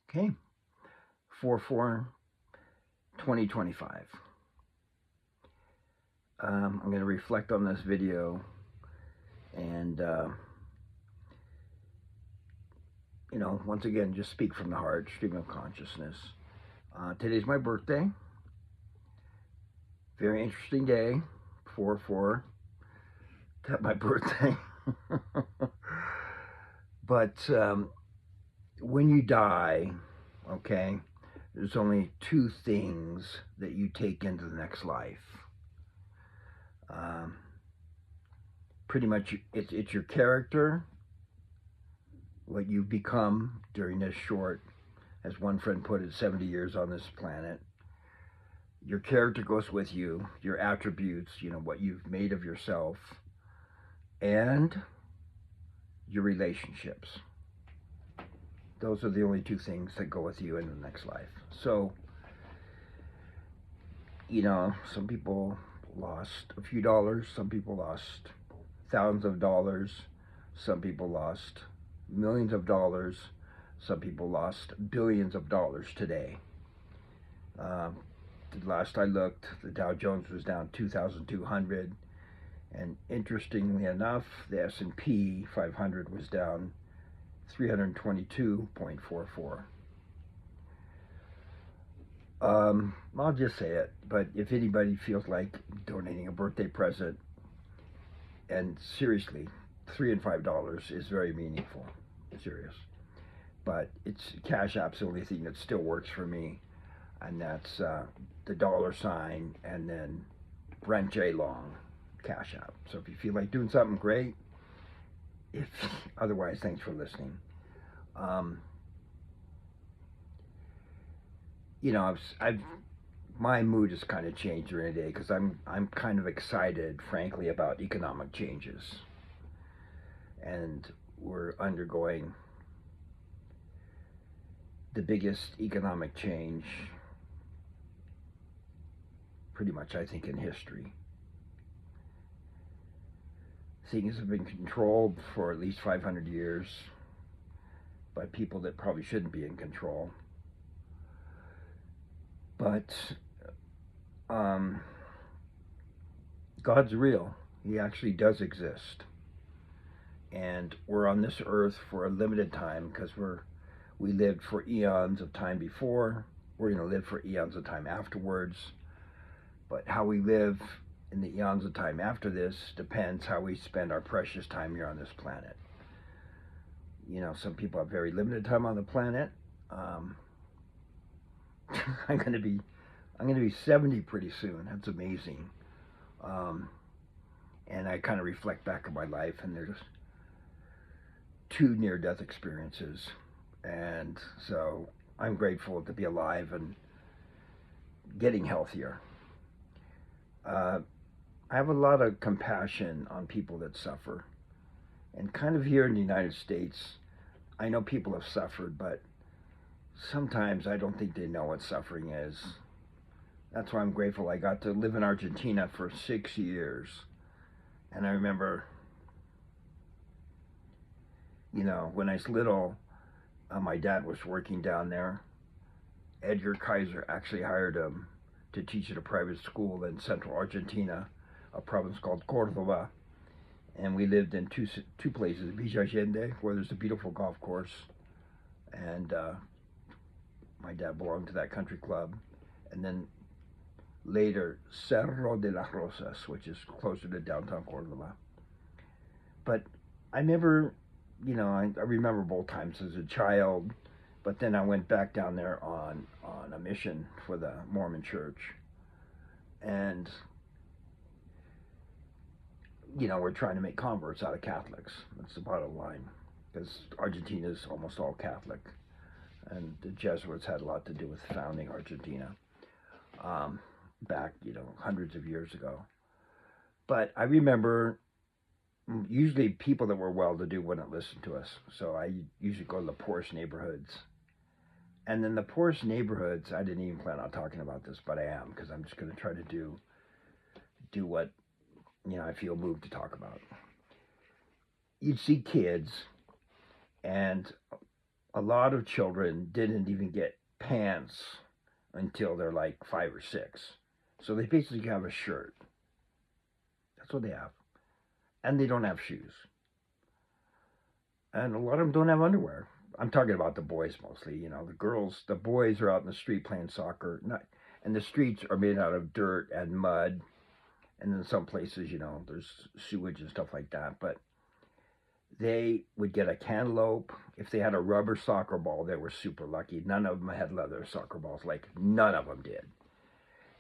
Okay, 4/4/2025. I'm going to reflect on this video and, once again, just speak from the heart, stream of consciousness. Today's my birthday. Very interesting day. 4/4. My birthday. But when you die, okay, there's only two things that you take into the next life. Um, Pretty much, it's your character, what you've become during this short, as one friend put it, 70 years on this planet. Your character goes with you, your attributes, what you've made of yourself, and your relationships. Those are the only two things that go with you in the next life. So, some people lost a few dollars, some people lost thousands of dollars, some people lost millions of dollars, some people lost billions of dollars today. The last I looked, the Dow Jones was down 2,200, and interestingly enough, the S&P 500 was down 322.44. I'll just say it, but if anybody feels like donating a birthday present, and seriously, $3 and $5 is very meaningful, serious. But it's Cash App's the only thing that still works for me, and that's the $ and then Brent J. Long, Cash App. So if you feel like doing something, great. If otherwise, thanks for listening. My mood has kind of changed during the day because I'm kind of excited, frankly, about economic changes, and we're undergoing the biggest economic change, pretty much, I think, in history. Things have been controlled for at least 500 years by people that probably shouldn't be in control. But God's real. He actually does exist. And we're on this earth for a limited time because we lived for eons of time before. We're going to live for eons of time afterwards. But how we live in the eons of time after this depends how we spend our precious time here on this planet. Some people have very limited time on the planet. I'm going to be 70 pretty soon. That's amazing. And I kind of reflect back on my life, and there's two near-death experiences, and so I'm grateful to be alive and getting healthier. I have a lot of compassion on people that suffer, and kind of here in the United States, I know people have suffered, but sometimes I don't think they know what suffering is. That's why I'm grateful I got to live in Argentina for 6 years. And I remember, when I was little, my dad was working down there. Edgar Kaiser actually hired him to teach at a private school in central Argentina, a province called Cordoba. And we lived in two places, Villa Allende, where there's a beautiful golf course, and my dad belonged to that country club, and then later Cerro de las Rosas, which is closer to downtown Cordoba. But I never, I remember both times as a child, but then I went back down there on a mission for the Mormon church. And, we're trying to make converts out of Catholics. That's the bottom line, because Argentina is almost all Catholic. And the Jesuits had a lot to do with founding Argentina back, hundreds of years ago. But I remember usually people that were well-to-do wouldn't listen to us. So I usually go to the poorest neighborhoods. And then the poorest neighborhoods, I didn't even plan on talking about this, but I am, because I'm just going to try to do what, I feel moved to talk about. You'd see kids, and a lot of children didn't even get pants until they're like 5 or 6. So they basically have a shirt. That's what they have. And they don't have shoes. And a lot of them don't have underwear. I'm talking about the boys mostly. You know, the girls, the boys are out in the street playing soccer. Not, and the streets are made out of dirt and mud. And in some places, you know, there's sewage and stuff like that. But they would get a cantaloupe. If they had a rubber soccer ball, they were super lucky. None of them had leather soccer balls. Like, none of them did.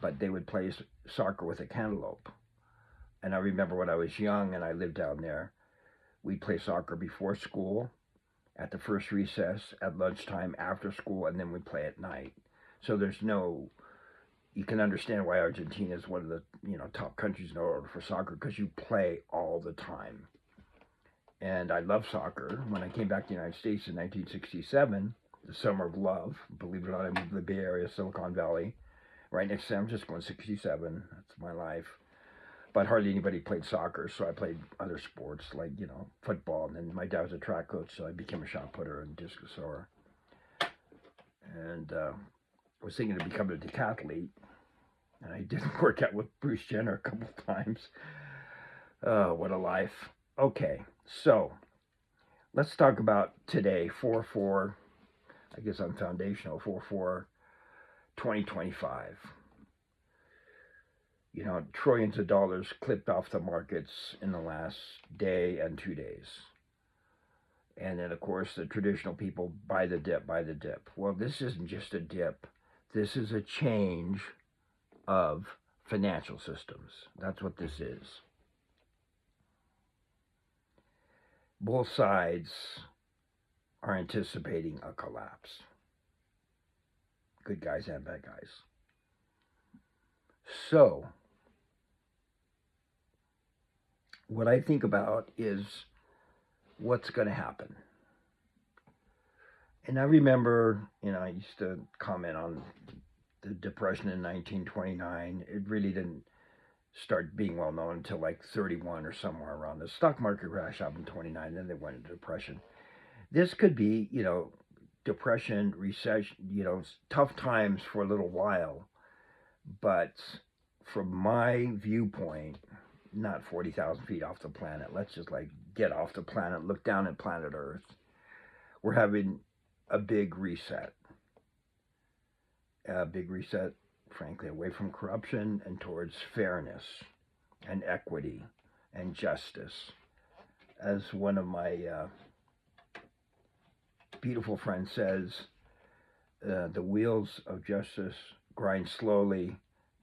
But they would play soccer with a cantaloupe. And I remember when I was young and I lived down there, we'd play soccer before school, at the first recess, at lunchtime, after school, and then we'd play at night. So there's no, you can understand why Argentina is one of the, you know, top countries in the world for soccer, because you play all the time. And I love soccer. When I came back to the United States in 1967, the summer of love, believe it or not, I moved to the Bay Area, Silicon Valley, right next to San Francisco in 67. That's my life. But hardly anybody played soccer, so I played other sports like, you know, football. And then my dad was a track coach, so I became a shot putter and discus thrower. And I was thinking of becoming a decathlete, and I did work out with Bruce Jenner a couple of times. Oh, what a life. Okay, so let's talk about today, 4/4, I guess I'm foundational, 4/4, 2025. You know, trillions of dollars clipped off the markets in the last day and 2 days. And then, of course, the traditional people buy the dip, buy the dip. Well, this isn't just a dip. This is a change of financial systems. That's what this is. Both sides are anticipating a collapse. Good guys and bad guys. So, what I think about is what's going to happen. And I remember, you know, I used to comment on the Depression in 1929. It really didn't start being well known until like 31 or somewhere around. The stock market crash happened in 29, then they went into depression. This could be, you know, depression, recession, you know, tough times for a little while. But from my viewpoint, not 40,000 feet off the planet, let's just like get off the planet, look down at planet Earth. We're having a big reset. A big reset, frankly, away from corruption and towards fairness and equity and justice. As one of my beautiful friends says, the wheels of justice grind slowly,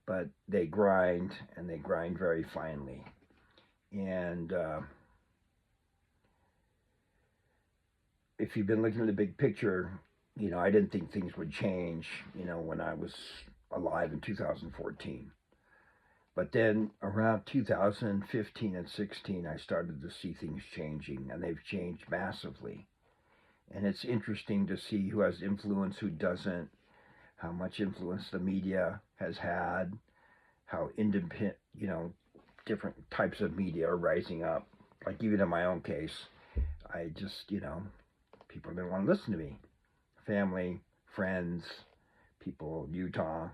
but they grind, and they grind very finely. And if you've been looking at the big picture, you know, I didn't think things would change, you know, when I was alive in 2014. But then around 2015 and 16, I started to see things changing, and they've changed massively. And it's interesting to see who has influence, who doesn't, how much influence the media has had, how independent, you know, different types of media are rising up. Like even in my own case, I just, you know, people didn't want to listen to me. Family, friends, people in Utah,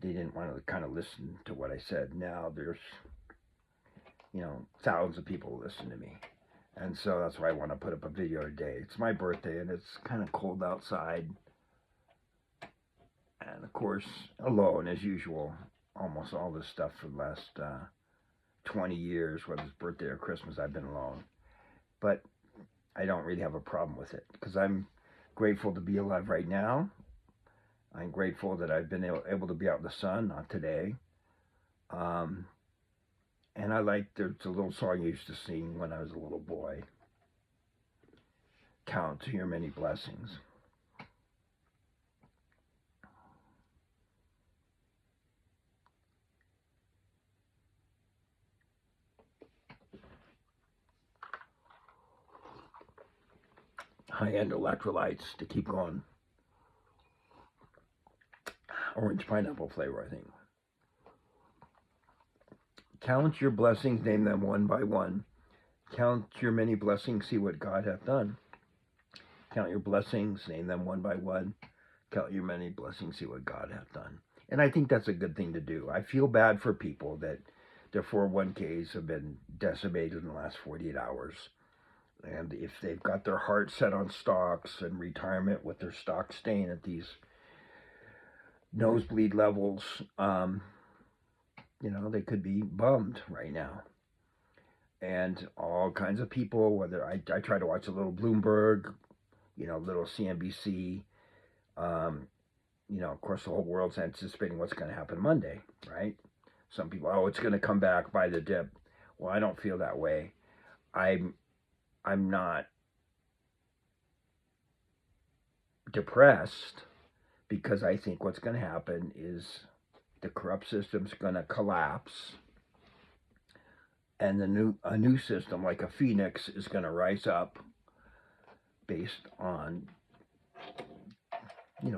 they didn't want to kind of listen to what I said. Now there's, you know, thousands of people who listen to me. And so that's why I want to put up a video a day. It's my birthday and it's kind of cold outside. And of course, alone as usual, almost all this stuff for the last 20 years, whether it's birthday or Christmas, I've been alone. But I don't really have a problem with it because I'm grateful to be alive right now. I'm grateful that I've been able to be out in the sun, not today. And I like, there's a little song I used to sing when I was a little boy. Count your many blessings. High-end electrolytes to keep going. Orange pineapple flavor, I think. Count your blessings, name them one by one. Count your many blessings, see what God hath done. Count your blessings, name them one by one. Count your many blessings, see what God hath done. And I think that's a good thing to do. I feel bad for people that their 401ks have been decimated in the last 48 hours. And if they've got their heart set on stocks and retirement with their stocks staying at these nosebleed levels, they could be bummed right now. And all kinds of people, whether I try to watch a little Bloomberg, little CNBC, of course the whole world's anticipating what's going to happen Monday, right? Some people, it's going to come back by the dip. Well, I don't feel that way. I'm not depressed because I think what's going to happen is the corrupt system's going to collapse, and a new system like a phoenix is going to rise up based on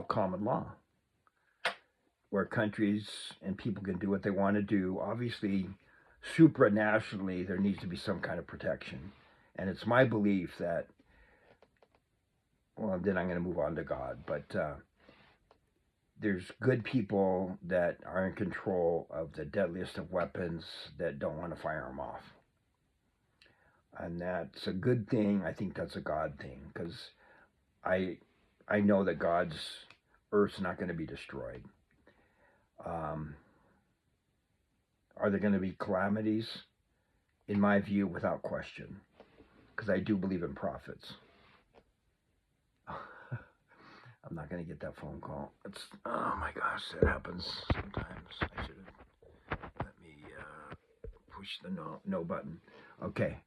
common law, where countries and people can do what they want to do. Obviously, supranationally, there needs to be some kind of protection. And it's my belief that, well, then I'm going to move on to God, but there's good people that are in control of the deadliest of weapons that don't want to fire them off. And that's a good thing. I think that's a God thing, because I know that God's earth's not going to be destroyed. Are there going to be calamities? In my view, without question, because I do believe in prophets. I'm not going to get that phone call. Oh my gosh, that happens sometimes. I should have let me push the no button. Okay.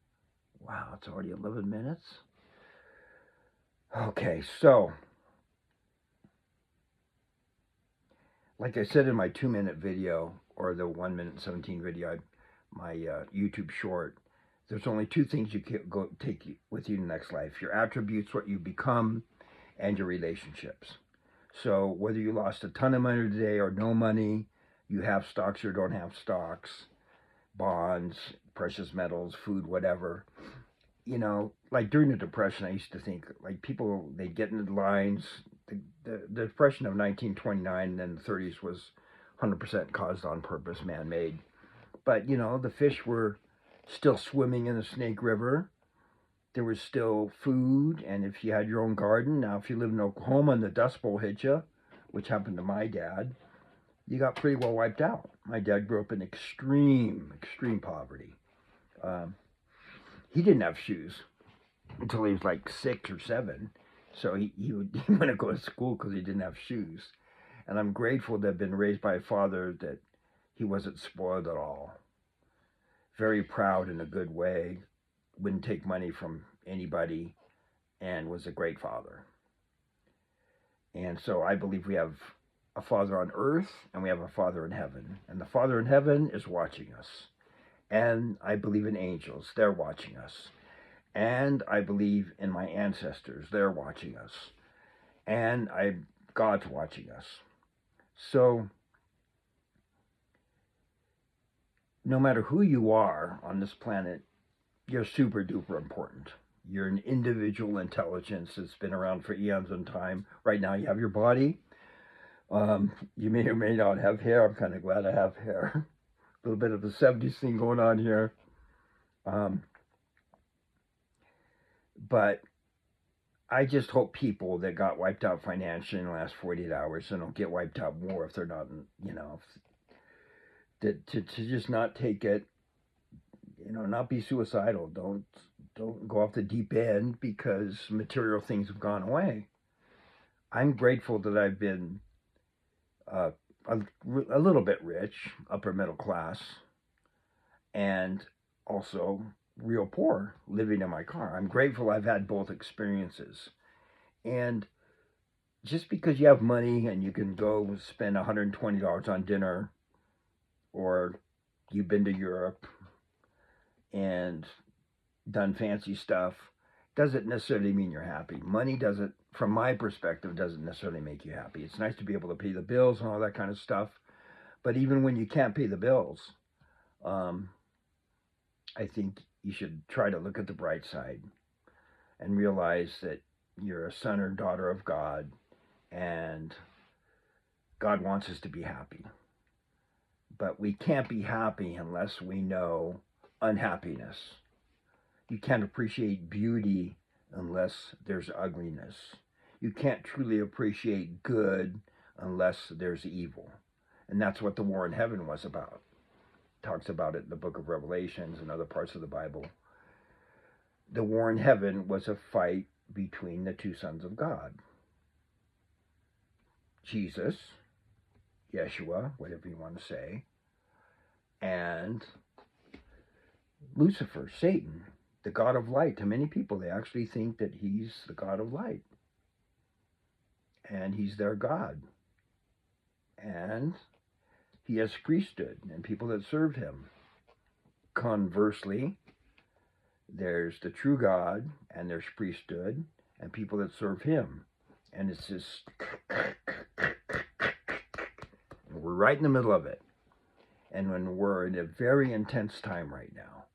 Wow, it's already 11 minutes. Okay, so like I said in my 2-minute video, or the 1 minute 17 video, my YouTube short, there's only 2 things you can go take with you in the next life: your attributes, what you become, and your relationships. So whether you lost a ton of money today or no money, you have stocks or don't have stocks, bonds, precious metals, food, whatever. Like during the Depression, I used to think, like, people, they get into lines. The Depression of 1929 and then the 30s was 100% caused on purpose, man-made. But, the fish were still swimming in the Snake River. There was still food, and if you had your own garden, now if you live in Oklahoma and the Dust Bowl hit you, which happened to my dad, you got pretty well wiped out. My dad grew up in extreme poverty. He didn't have shoes until he was like 6 or 7, so he wouldn't go to school because he didn't have shoes. And I'm grateful to have been raised by a father that he wasn't spoiled at all. Very proud in a good way. Wouldn't take money from anybody, and was a great father. And so I believe we have a Father on earth and we have a Father in heaven. And the Father in heaven is watching us. And I believe in angels. They're watching us. And I believe in my ancestors. They're watching us. And God's watching us. So no matter who you are on this planet, you're super duper important. You're an individual intelligence that's been around for eons of time. Right now you have your body. You may or may not have hair. I'm kind of glad I have hair. A little bit of the 70s thing going on here. But I just hope people that got wiped out financially in the last 48 hours and don't get wiped out more if they're not, to just not take it, not be suicidal. Don't go off the deep end because material things have gone away. I'm grateful that I've been a little bit rich, upper middle class, and also real poor, living in my car. I'm grateful I've had both experiences. And just because you have money and you can go spend $120 on dinner, or you've been to Europe and done fancy stuff, doesn't necessarily mean you're happy. Money doesn't, from my perspective, doesn't necessarily make you happy. It's nice to be able to pay the bills and all that kind of stuff. But even when you can't pay the bills, I think you should try to look at the bright side and realize that, you're a son or daughter of God, and God wants us to be happy. But we can't be happy unless we know unhappiness. You can't appreciate beauty unless there's ugliness. You can't truly appreciate good unless there's evil. And that's what the war in heaven was about. It talks about it in the book of Revelations and other parts of the Bible. The war in heaven was a fight between the two sons of God. Jesus, Yeshua, whatever you want to say, and Lucifer, Satan, the God of light. To many people, they actually think that he's the God of light. And he's their God. And he has priesthood and people that serve him. Conversely, there's the true God, and there's priesthood and people that serve him. And it's just, we're right in the middle of it. And when we're in a very intense time right now.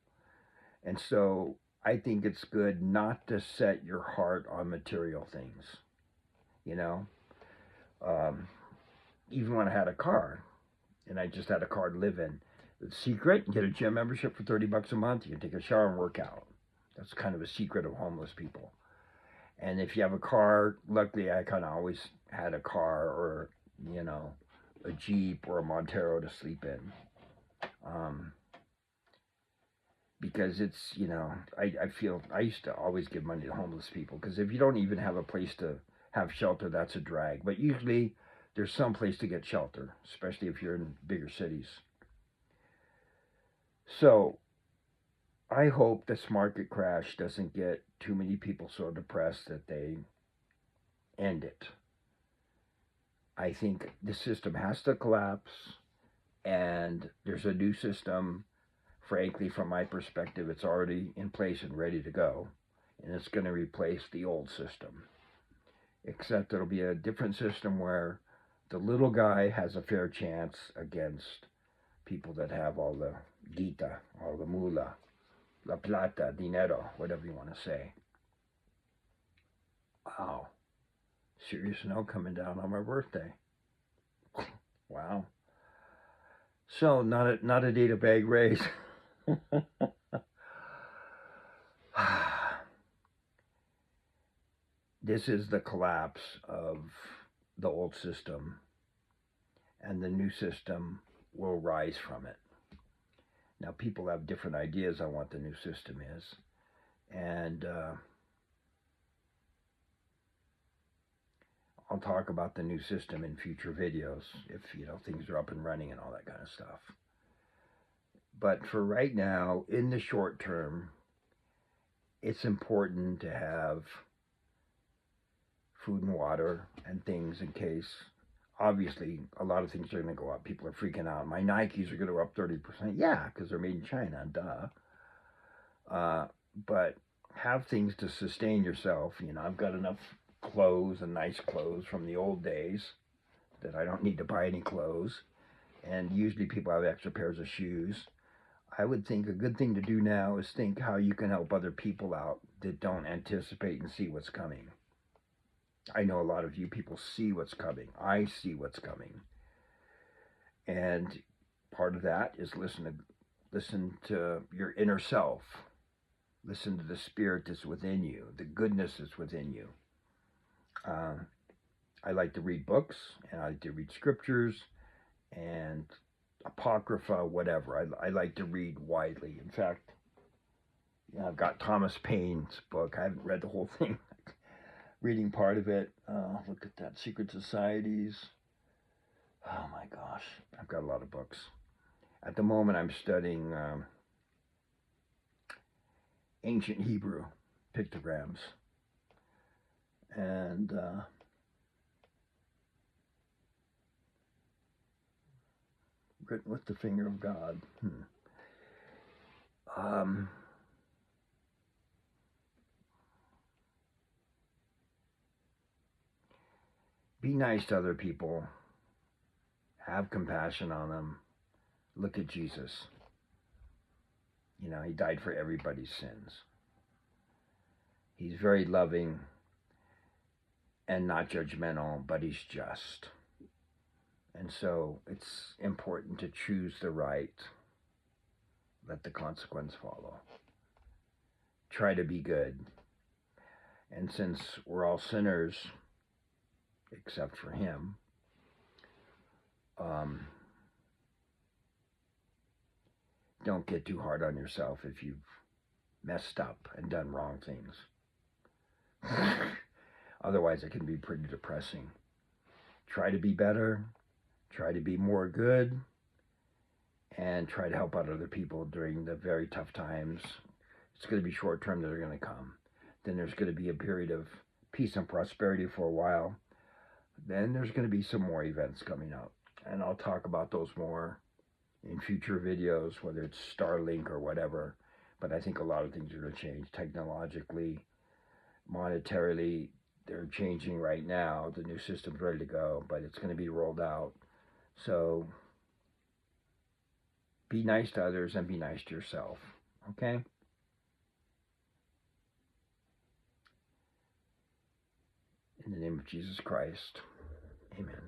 And so I think it's good not to set your heart on material things. You know, even when I had a car, and I just had a car to live in, the secret, get a gym membership for $30 a month, you can take a shower and work out. That's kind of a secret of homeless people. And if you have a car, luckily I kind of always had a car, or, you know, a Jeep or a Montero to sleep in. Because it's, you know, I feel, I used to always give money to homeless people, because if you don't even have a place to have shelter, that's a drag. But usually there's some place to get shelter, especially if you're in bigger cities. So I hope this market crash doesn't get too many people so depressed that they end it. I think the system has to collapse, and there's a new system. Frankly, from my perspective, it's already in place and ready to go, and it's going to replace the old system. Except it'll be a different system where the little guy has a fair chance against people that have all the guita, all the mula, la plata, dinero, whatever you want to say. Wow. Serious snow coming down on my birthday. Wow. So, not a day to bag raise. This is the collapse of the old system, and the new system will rise from it. Now, people have different ideas on what the new system is, and I'll talk about the new system in future videos if, you know, things are up and running and all that kind of stuff. But for right now, in the short term, it's important to have food and water and things in case. Obviously, a lot of things are going to go up. People are freaking out. My Nikes are going to go up 30%. Yeah, because they're made in China, duh. But have things to sustain yourself. You know, I've got enough clothes and nice clothes from the old days that I don't need to buy any clothes. And usually people have extra pairs of shoes. I would think a good thing to do now is think how you can help other people out that don't anticipate and see what's coming. I know a lot of you people see what's coming. I see what's coming. And part of that is listen to your inner self. Listen to the spirit that's within you, the goodness that's within you. I like to read books, and I like to read scriptures, and apocrypha, whatever. I like to read widely. In fact, you know, I've got Thomas Paine's book. I haven't read the whole thing. Reading part of it. Look at that. Secret Societies. Oh my gosh. I've got a lot of books. At the moment, I'm studying ancient Hebrew pictograms. And written with the finger of God. Be nice to other people. Have compassion on them. Look at Jesus. You know, he died for everybody's sins. He's very loving. and not judgmental, but he's just. And so it's important to choose the right, let the consequence follow. Try to be good. And since we're all sinners, except for him, don't get too hard on yourself if you've messed up and done wrong things. Otherwise, it can be pretty depressing. Try to be better, try to be more good, and try to help out other people during the very tough times. It's going to be short term that are going to come. Then there's going to be a period of peace and prosperity for a while. Then there's going to be some more events coming up. And I'll talk about those more in future videos, whether it's Starlink or whatever. But I think a lot of things are going to change technologically, monetarily. They're changing right now. The new system's ready to go, but it's going to be rolled out. So be nice to others and be nice to yourself. Okay? In the name of Jesus Christ, amen.